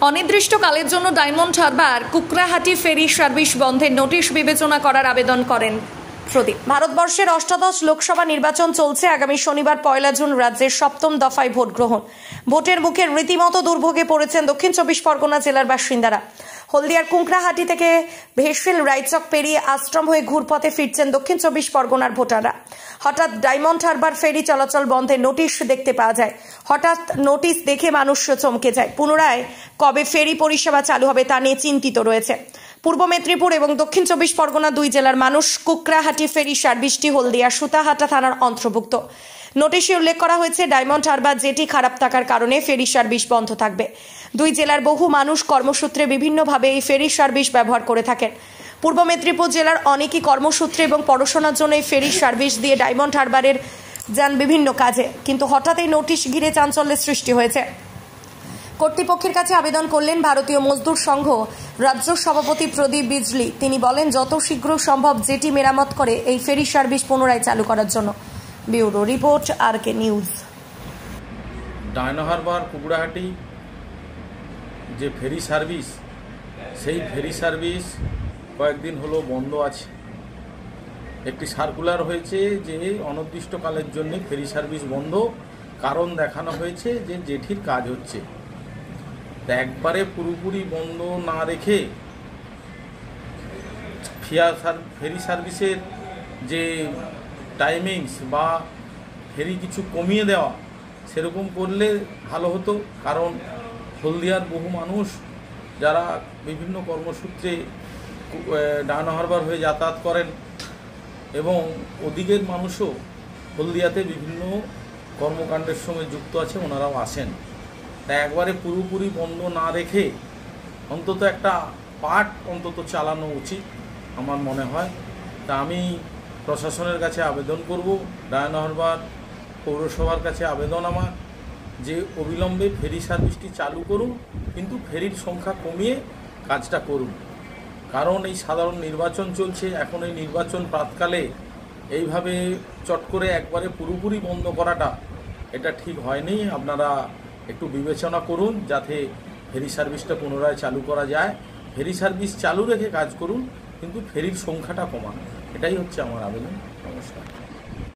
অনির্দিষ্টকালের জন্য diamond Harbour Kukrahati ferry service বন্ধের নোটিশ বিবেচনা করার আবেদন করেন প্রদীপ। ভারতবর্ষের অষ্টাদশ লোকসভা নির্বাচন চলছে। আগামী শনিবার 1 জুন রাজ্যের 7ম দফায় ভোট গ্রহণ। ভোটের মুখে রীতিমতো দুর্ভোগে পড়েছেন দক্ষিণ 24 পরগনা জেলার বাসিন্দারা। হলদিয়ার কুকরাহাটি থেকে ভেসেল রায়চক পেরিয়ে আশ্রম হয়ে ঘুরপথে ফিরছেন দক্ষিণ 24 পরগনার ভোটাররা। হঠাৎ ডায়মন্ড হারবার ফেরি চলাচল বন্ধের নোটিশ দেখতে পাওয়া যায়। হঠাৎ নোটিশ দেখে মানুষ চমকে যায়। পুনরায় কবে ফেরি পরিষেবা চালু হবে তা নিয়ে চিন্তিত রয়েছে পূর্ব মেদিনীপুর এবং দক্ষিণ 24 পরগনা দুই জেলার মানুষ। কুকরাহাটি ফেরি সার্ভিসটি হলদিয়া সুতাহাটা থানার অন্তর্ভুক্ত। নোটিশে উল্লেখ করা হয়েছে ডায়মন্ড হারবার জেটি খারাপ থাকার কারণে ফেরি সার্ভিস বন্ধ থাকবে। দুই জেলার বহু মানুষ কর্মসূত্রে বিভিন্নভাবে এই ফেরি সার্ভিস ব্যবহার করে থাকেন। পূর্ব মেদিনীপুর জেলার অনেকেই কর্মসূত্রে এবং পড়াশোনার জন্য এই ফেরি সার্ভিস দিয়ে ডায়মন্ড হারবারের যান বিভিন্ন কাজে, কিন্তু হঠাৎ এই নোটিশ ঘিরে চাঞ্চল্যের সৃষ্টি হয়েছে। কর্তৃপক্ষের কাছে আবেদন করলেন ভারতীয় মজদুর সংঘ রাজ্য সভাপতি প্রদীপ বিজলি। তিনি বলেন, যত শীঘ্র সম্ভব জেটি মেরামত করে এই ফেরি সার্ভিস পুনরায় চালু করার জন্য। Bureau report, RK news. Diamond Harbour Kukrahati যে ফেরি সার্ভিস, সেই ফেরি সার্ভিস কয়েকদিন হলো বন্ধ আছে। একটি সার্কুলার হয়েছে যে অনির্দিষ্টকালের জন্য ফেরি সার্ভিস বন্ধ, কারণ দেখানো হয়েছে যে জেঠির কাজ হচ্ছে। একবারে পুরোপুরি বন্ধ না রেখে ফেরি সার্ভিসের যে টাইমিংস বা ফেরি কিছু কমিয়ে দেওয়া সেরকম করলে ভালো হতো। কারণ হলদিয়ার বহু মানুষ যারা বিভিন্ন কর্মসূত্রে ডায়মন্ড হারবার হয়ে যাতায়াত করেন এবং ওদিকের মানুষও হলদিয়াতে বিভিন্ন কর্মকাণ্ডের সঙ্গে যুক্ত আছে, ওনারাও আসেন। তাই একবারে পুরোপুরি বন্ধ না রেখে অন্তত একটা পার্ট অন্তত চালানো উচিত আমার মনে হয়। তা আমি প্রশাসনের কাছে আবেদন করব, ডায়মন্ড হারবার পৌরসভার কাছে আবেদন আমার, যে অবিলম্বে ফেরি সার্ভিসটি চালু করুন, কিন্তু ফেরির সংখ্যা কমিয়ে কাজটা করুন। কারণ এই সাধারণ নির্বাচন চলছে, এখন এই নির্বাচন প্রাতকালে এইভাবে চট করে একবারে পুরোপুরি বন্ধ করাটা এটা ঠিক হয়নি। আপনারা একটু বিবেচনা করুন যাতে ফেরি সার্ভিসটা পুনরায় চালু করা যায়। ফেরি সার্ভিস চালু রেখে কাজ করুন, কিন্তু ফেরির সংখ্যাটা কমান, এটাই হচ্ছে আমার আবেদন। নমস্কার।